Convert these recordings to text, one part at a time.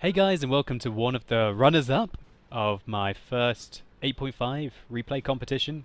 Hey guys, and welcome to one of the runners-up of my first 8.5 replay competition.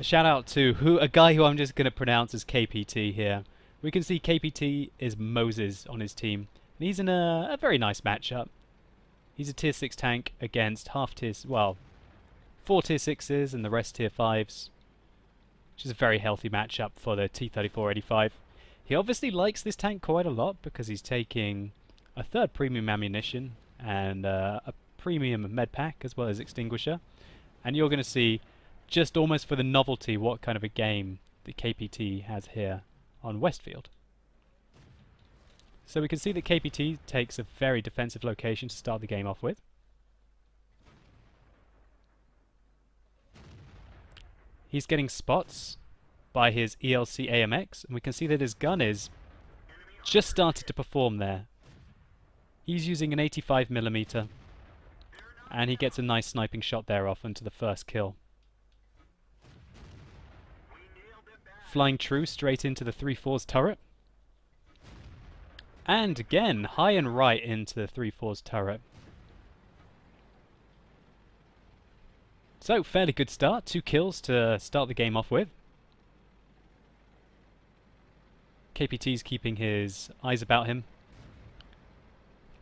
A shout out to a guy who I'm just going to pronounce as KPT here. We can see KPT is Moses on his team, and he's in a very nice matchup. He's a tier 6 tank against half tier, well, 4 tier 6s and the rest tier 5s, which is a very healthy matchup for the T-34-85. He obviously likes this tank quite a lot because he's taking a third premium ammunition and a premium med pack as well as extinguisher, and you're going to see just almost for the novelty what kind of a game the KPT has here on Westfield. So we can see that KPT takes a very defensive location to start the game off with. He's getting spots by his ELC AMX, and we can see that his gun is just started to perform there. He's using an 85mm, and he gets a nice sniping shot there off into the first kill. Flying true straight into the 3-4's turret. And again, high and right into the 3-4's turret. So, fairly good start. 2 kills to start the game off with. KPT's keeping his eyes about him.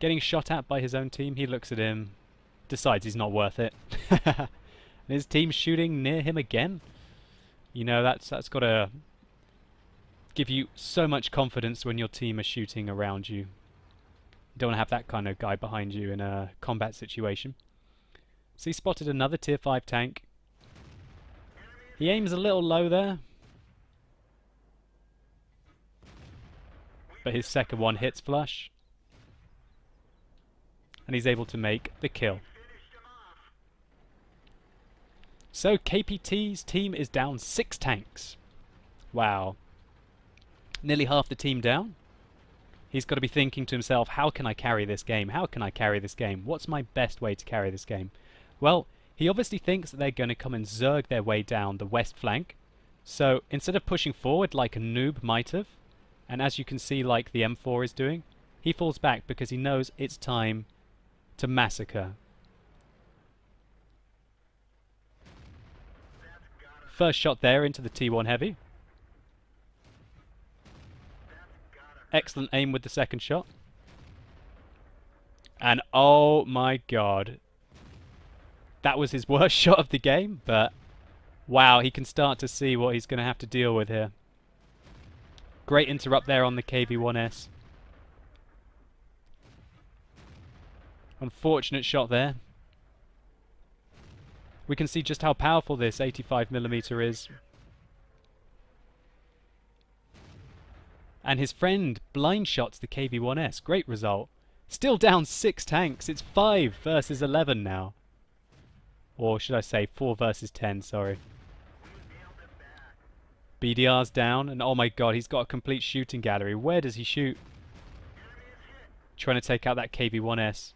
Getting shot at by his own team, he looks at him, decides he's not worth it. And his team's shooting near him again. You know, that's got to give you so much confidence when your team are shooting around you. You don't want to have that kind of guy behind you in a combat situation. So he spotted another tier 5 tank. He aims a little low there, but his second one hits flush, and he's able to make the kill. So KPT's team is down 6 tanks. Wow. Nearly half the team down. He's got to be thinking to himself, how can I carry this game? How can I carry this game? What's my best way to carry this game? Well, he obviously thinks that they're going to come and zerg their way down the west flank. So instead of pushing forward like a noob might have, and as you can see like the M4 is doing, he falls back because he knows it's time to massacre. First shot there into the T1 heavy. Excellent aim with the second shot. And oh my god. That was his worst shot of the game, but wow, he can start to see what he's going to have to deal with here. Great interrupt there on the KV-1S. Unfortunate shot there. We can see just how powerful this 85mm is. And his friend blind shots the KV-1S. Great result. Still down 6 tanks. It's 5 versus 11 now. Or should I say 4 versus 10, sorry. BDR's down, and oh my god, he's got a complete shooting gallery. Where does he shoot? Trying to take out that KV-1S.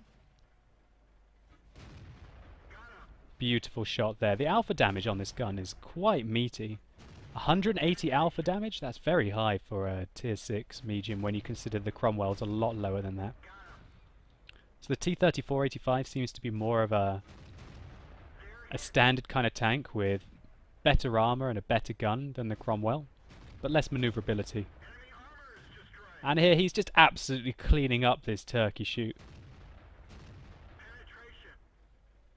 Beautiful shot there. The alpha damage on this gun is quite meaty. 180 alpha damage? That's very high for a tier 6 medium when you consider the Cromwell's a lot lower than that. So the T-34-85 seems to be more of a standard kind of tank with better armor and a better gun than the Cromwell, but less maneuverability. And here he's just absolutely cleaning up this turkey shoot.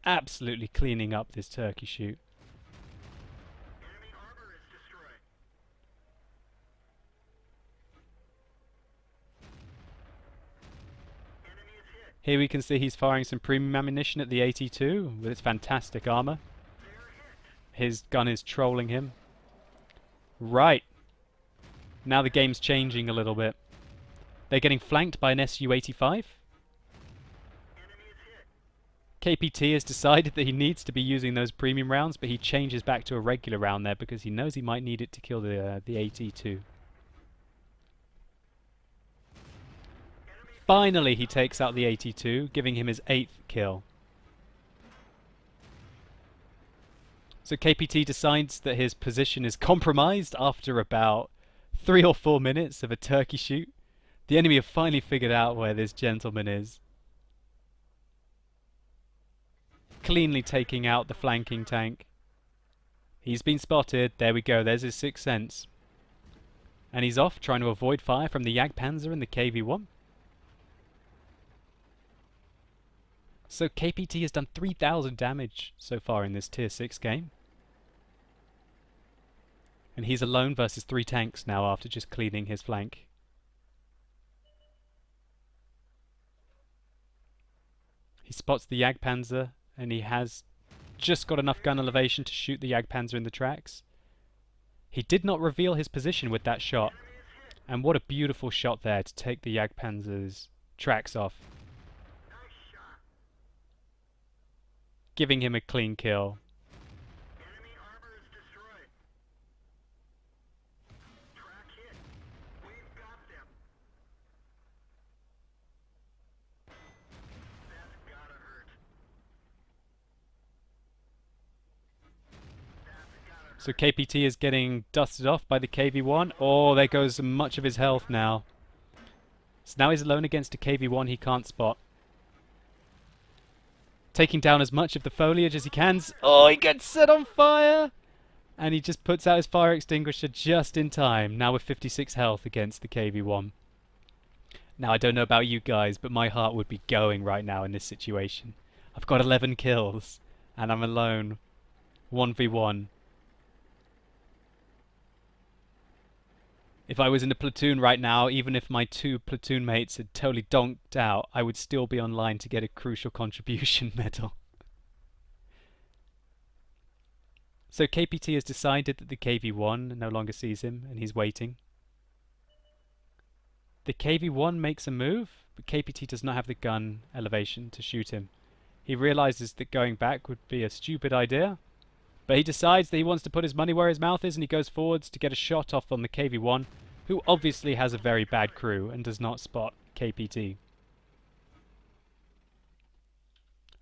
Absolutely cleaning up this turkey shoot. Here we can see he's firing some premium ammunition at the AT2 with its fantastic armor. His gun is trolling him. Right. Now the game's changing a little bit. They're getting flanked by an Su-85. KPT has decided that he needs to be using those premium rounds, but he changes back to a regular round there because he knows he might need it to kill the AT2. Finally, he takes out the AT2, giving him his 8th kill. So KPT decides that his position is compromised after about 3 or 4 minutes of a turkey shoot. The enemy have finally figured out where this gentleman is. cleanly taking out the flanking tank. He's been spotted. There we go. There's his sixth sense. And he's off, trying to avoid fire from the Jagdpanzer and the KV-1. So KPT has done 3,000 damage so far in this tier 6 game. And he's alone versus 3 tanks now after just cleaning his flank. He spots the Jagdpanzer and he has just got enough gun elevation to shoot the Jagdpanzer in the tracks. He did not reveal his position with that shot. And what a beautiful shot there to take the Jagdpanzer's tracks off. Giving him a clean kill. Enemy armor is destroyed. Track hit. We've got them. That's gotta hurt. So KPT is getting dusted off by the KV-1. Oh, there goes much of his health now. So now he's alone against a KV-1 he can't spot. Taking down as much of the foliage as he can. Oh, he gets set on fire! And he just puts out his fire extinguisher just in time, now with 56 health against the KV-1. Now, I don't know about you guys, but my heart would be going right now in this situation. I've got 11 kills, and I'm alone. 1v1. If I was in a platoon right now, even if my 2 platoon mates had totally donked out, I would still be online to get a crucial contribution medal. So KPT has decided that the KV-1 no longer sees him, and he's waiting. The KV-1 makes a move, but KPT does not have the gun elevation to shoot him. He realizes that going back would be a stupid idea, but he decides that he wants to put his money where his mouth is, and he goes forwards to get a shot off on the KV-1, who obviously has a very bad crew and does not spot KPT.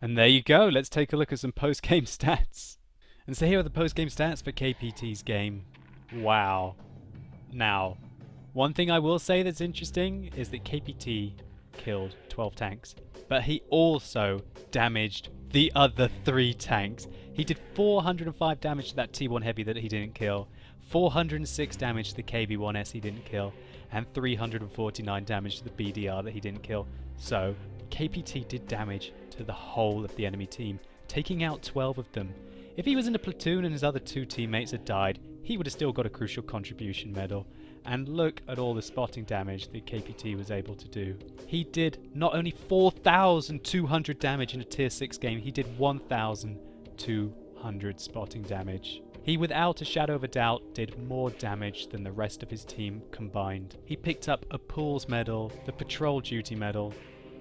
And there you go. Let's take a look at some post-game stats. And so here are the post-game stats for KPT's game. Wow. Now, one thing I will say that's interesting is that KPT killed 12 tanks, but he also damaged the other 3 tanks. He did 405 damage to that T1 Heavy that he didn't kill, 406 damage to the KV-1S he didn't kill, and 349 damage to the BDR that he didn't kill. So, KPT did damage to the whole of the enemy team, taking out 12 of them. If he was in a platoon and his other 2 teammates had died, he would have still got a crucial contribution medal. And look at all the spotting damage that KPT was able to do. He did not only 4,200 damage in a tier 6 game, he did 1,200 spotting damage. He, without a shadow of a doubt, did more damage than the rest of his team combined. He picked up a Pools medal, the Patrol Duty medal,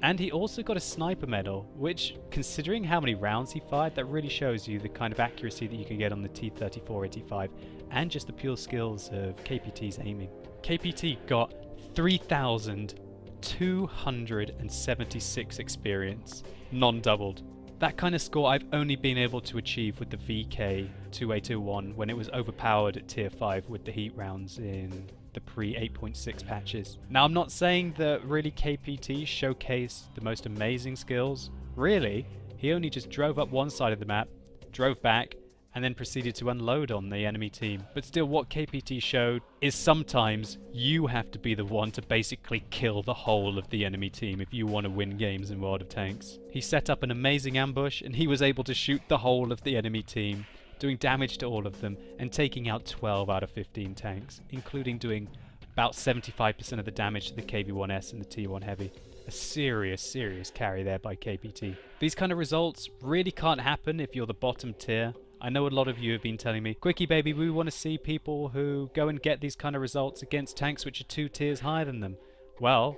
and he also got a Sniper medal, which, considering how many rounds he fired, that really shows you the kind of accuracy that you can get on the T-34-85, and just the pure skills of KPT's aiming. KPT got 3,276 experience, non-doubled. That kind of score I've only been able to achieve with the VK-2801 when it was overpowered at tier 5 with the heat rounds in the pre-8.6 patches. Now, I'm not saying that really KPT showcased the most amazing skills. Really, he only just drove up one side of the map, drove back, and then proceeded to unload on the enemy team. But still, what KPT showed is sometimes you have to be the one to basically kill the whole of the enemy team if you want to win games in World of Tanks. He set up an amazing ambush, and he was able to shoot the whole of the enemy team, doing damage to all of them, and taking out 12 out of 15 tanks, including doing about 75% of the damage to the KV-1S and the T1 Heavy. A serious, serious carry there by KPT. These kind of results really can't happen if you're the bottom tier. I know a lot of you have been telling me, Quickie baby, we want to see people who go and get these kind of results against tanks which are 2 tiers higher than them. Well,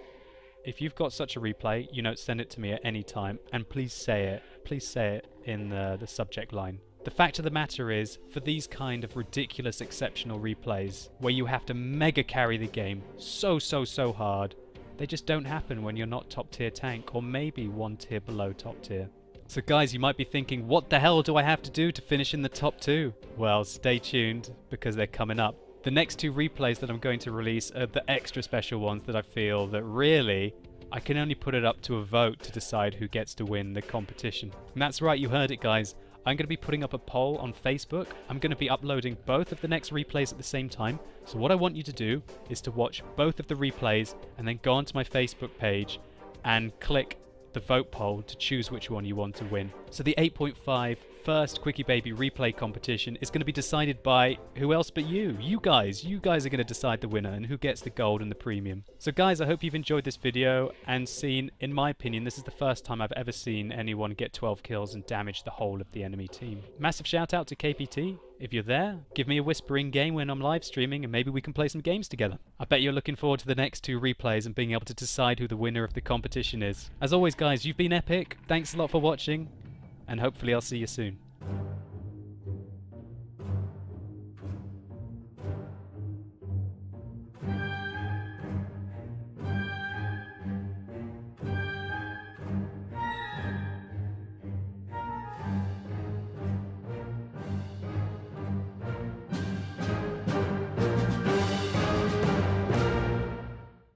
if you've got such a replay, you know, send it to me at any time, and please say it. Please say it in the subject line. The fact of the matter is, for these kind of ridiculous exceptional replays, where you have to mega carry the game so hard, they just don't happen when you're not top tier tank, or maybe 1 tier below top tier. So guys, you might be thinking, what the hell do I have to do to finish in the top 2? Well, stay tuned, because they're coming up. The next 2 replays that I'm going to release are the extra special ones that I feel that really I can only put it up to a vote to decide who gets to win the competition. And that's right, you heard it guys. I'm going to be putting up a poll on Facebook. I'm going to be uploading both of the next replays at the same time. So what I want you to do is to watch both of the replays and then go onto my Facebook page and click the vote poll to choose which one you want to win. So the 8.5 first Quickie Baby replay competition is going to be decided by who else but you. You guys are going to decide the winner and who gets the gold and the premium. So guys, I hope you've enjoyed this video and seen, in my opinion, this is the first time I've ever seen anyone get 12 kills and damage the whole of the enemy team. Massive shout out to KPT. If you're there, give me a whisper in game when I'm live streaming and maybe we can play some games together. I bet you're looking forward to the next 2 replays and being able to decide who the winner of the competition is. As always guys, you've been epic. Thanks a lot for watching and hopefully I'll see you soon.